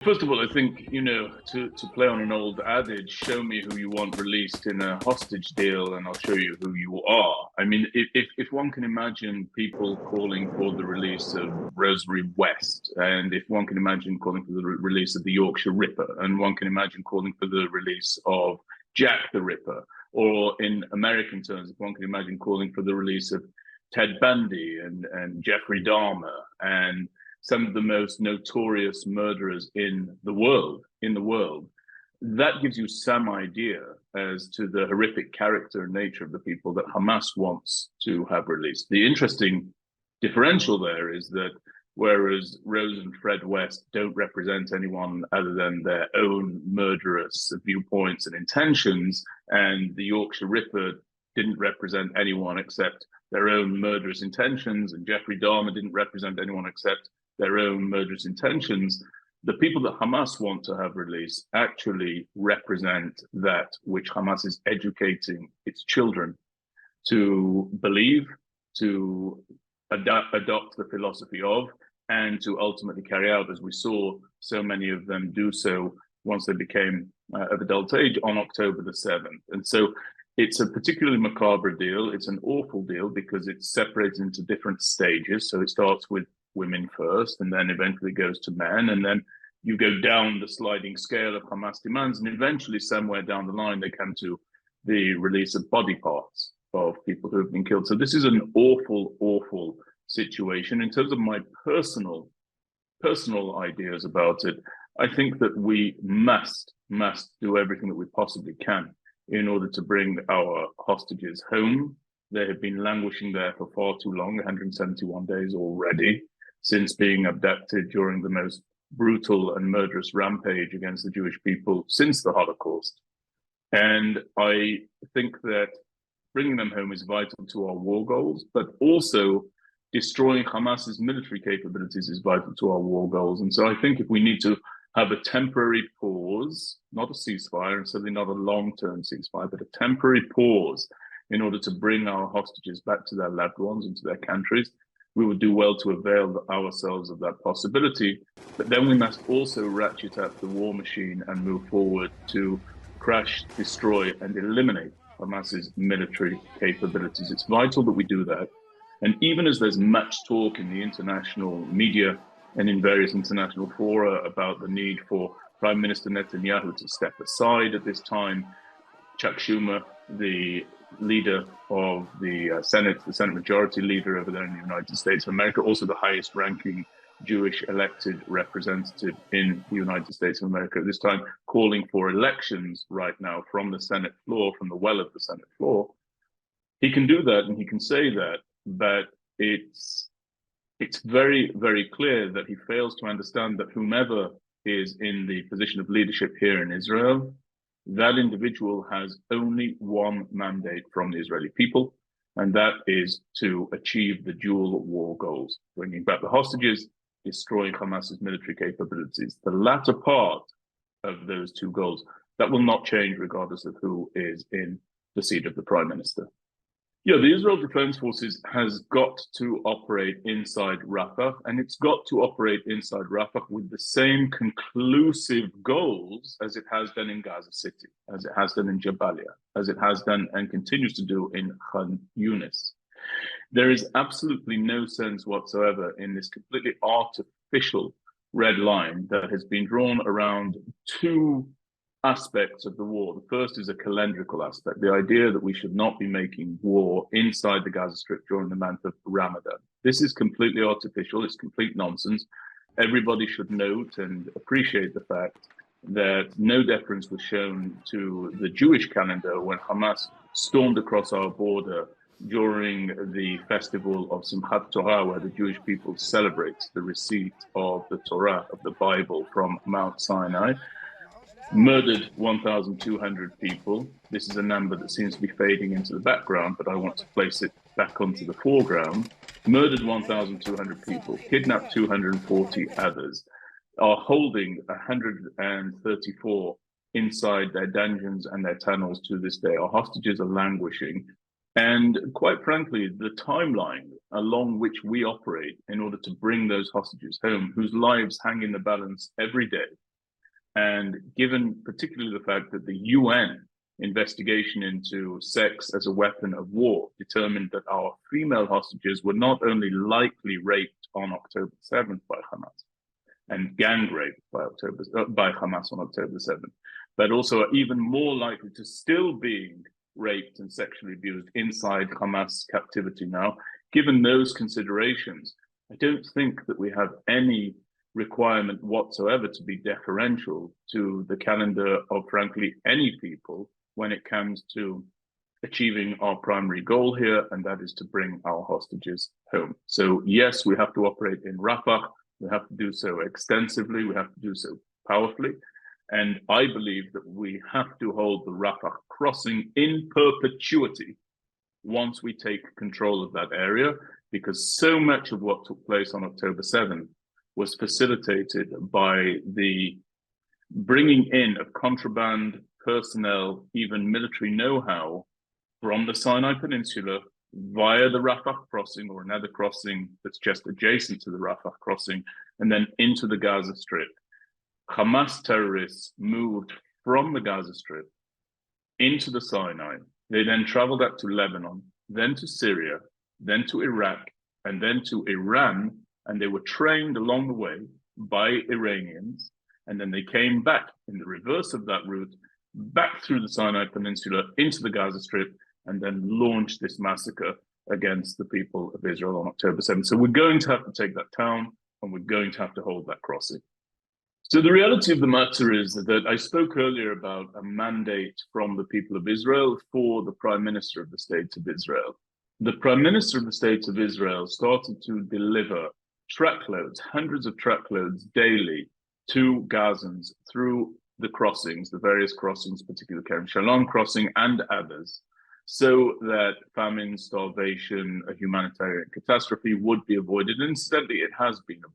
First of all, I think, to play on an old adage, show me who you want released in a hostage deal, and I'll show you who you are. I mean, if one can imagine people calling for the release of Rosary West, and if one can imagine calling for the release of the Yorkshire Ripper, and one can imagine calling for the release of Jack the Ripper, or in American terms, if one can imagine calling for the release of Ted Bundy and Jeffrey Dahmer and some of the most notorious murderers in the world, that gives you some idea as to the horrific character and nature of the people that Hamas wants to have released. The interesting differential there is that whereas Rose and Fred West don't represent anyone other than their own murderous viewpoints and intentions, and the Yorkshire Ripper didn't represent anyone except their own murderous intentions, and Jeffrey Dahmer didn't represent anyone except their own murderous intentions, the people that Hamas want to have released actually represent that which Hamas is educating its children to believe, to adopt the philosophy of, and to ultimately carry out, as we saw so many of them do so once they became of adult age on October the 7th. And so it's a particularly macabre deal. It's an awful deal because it's separated into different stages. So it starts with women first, and then eventually goes to men, and then you go down the sliding scale of Hamas demands, and eventually somewhere down the line they come to the release of body parts of people who have been killed. So this is an awful, awful situation. In terms of my personal ideas about it, I think that we must do everything that we possibly can in order to bring our hostages home. They have been languishing there for far too long, 171 days already, since being abducted during the most brutal and murderous rampage against the Jewish people since the Holocaust. And I think that bringing them home is vital to our war goals, but also destroying Hamas's military capabilities is vital to our war goals. And so I think if we need to have a temporary pause, not a ceasefire, and certainly not a long-term ceasefire, but a temporary pause in order to bring our hostages back to their loved ones and to their countries, we would do well to avail ourselves of that possibility. But then we must also ratchet up the war machine and move forward to crush, destroy, and eliminate Hamas's military capabilities. It's vital that we do that. And even as there's much talk in the international media and in various international fora about the need for Prime Minister Netanyahu to step aside at this time, Chuck Schumer, the leader of the Senate Majority Leader over there in the United States of America, also the highest ranking Jewish elected representative in the United States of America at this time, calling for elections right now from the Senate floor, from the well of the Senate floor. He can do that and he can say that, but it's very, very clear that he fails to understand that whomever is in the position of leadership here in Israel, that individual has only one mandate from the Israeli people, and that is to achieve the dual war goals, bringing back the hostages, destroying Hamas's military capabilities. The latter part of those two goals, that will not change regardless of who is in the seat of the prime minister. Yeah, the Israel Defense Forces has got to operate inside Rafah, and it's got to operate inside Rafah with the same conclusive goals as it has done in Gaza City, as it has done in Jabalia, as it has done and continues to do in Khan Yunis. There is absolutely no sense whatsoever in this completely artificial red line that has been drawn around two aspects of the war. The first is a calendrical aspect, the idea that we should not be making war inside the Gaza Strip during the month of Ramadan. This is completely artificial. It's complete nonsense. Everybody should note and appreciate the fact that no deference was shown to the Jewish calendar when Hamas stormed across our border during the festival of Simchat Torah, where the Jewish people celebrate the receipt of the Torah, of the Bible, from Mount Sinai. Murdered 1,200 people. This is a number that seems to be fading into the background, but I want to place it back onto the foreground. Murdered 1,200 people, kidnapped 240 others, are holding 134 inside their dungeons and their tunnels to this day. Our hostages are languishing. And quite frankly, the timeline along which we operate in order to bring those hostages home, whose lives hang in the balance every day, And given particularly the fact that the UN investigation into sex as a weapon of war determined that our female hostages were not only likely raped on October 7th by Hamas and gang raped by Hamas on October 7th, but also are even more likely to still being raped and sexually abused inside Hamas captivity now. Given those considerations, I don't think that we have any requirement whatsoever to be deferential to the calendar of, frankly, any people when it comes to achieving our primary goal here, and that is to bring our hostages home. So yes, we have to operate in Rafah. We have to do so extensively. We have to do so powerfully. And I believe that we have to hold the Rafah crossing in perpetuity once we take control of that area, because so much of what took place on October 7th was facilitated by the bringing in of contraband, personnel, even military know-how from the Sinai Peninsula via the Rafah crossing or another crossing that's just adjacent to the Rafah crossing, and then into the Gaza Strip. Hamas terrorists moved from the Gaza Strip into the Sinai. They then traveled up to Lebanon, then to Syria, then to Iraq, and then to Iran. And they were trained along the way by Iranians. And then they came back in the reverse of that route, back through the Sinai Peninsula into the Gaza Strip, and then launched this massacre against the people of Israel on October 7th. So we're going to have to take that town, and we're going to have to hold that crossing. So the reality of the matter is that I spoke earlier about a mandate from the people of Israel for the Prime Minister of the State of Israel. The Prime Minister of the State of Israel started to deliver truckloads, hundreds of truckloads daily to Gazans through the crossings, the various crossings, particularly Kerem Shalom crossing and others, so that famine, starvation, a humanitarian catastrophe would be avoided. And incidentally, it has been avoided.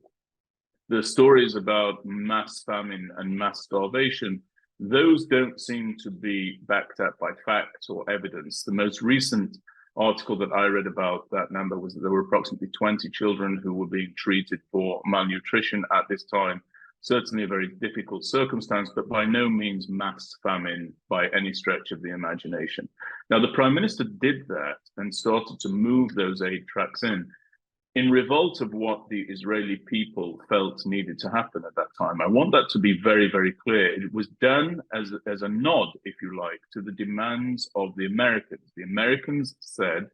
The stories about mass famine and mass starvation, those don't seem to be backed up by facts or evidence. The most recent article that I read about that number was that there were approximately 20 children who were being treated for malnutrition at this time. Certainly a very difficult circumstance, but by no means mass famine by any stretch of the imagination. Now, the Prime Minister did that and started to move those aid trucks in revolt of what the Israeli people felt needed to happen at that time. I want that to be very, very clear. It was done as a nod, if you like, to the demands of the Americans. The Americans said,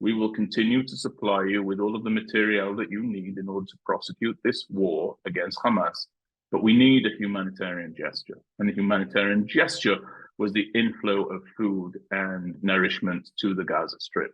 we will continue to supply you with all of the material that you need in order to prosecute this war against Hamas, but we need a humanitarian gesture. And the humanitarian gesture was the inflow of food and nourishment to the Gaza Strip.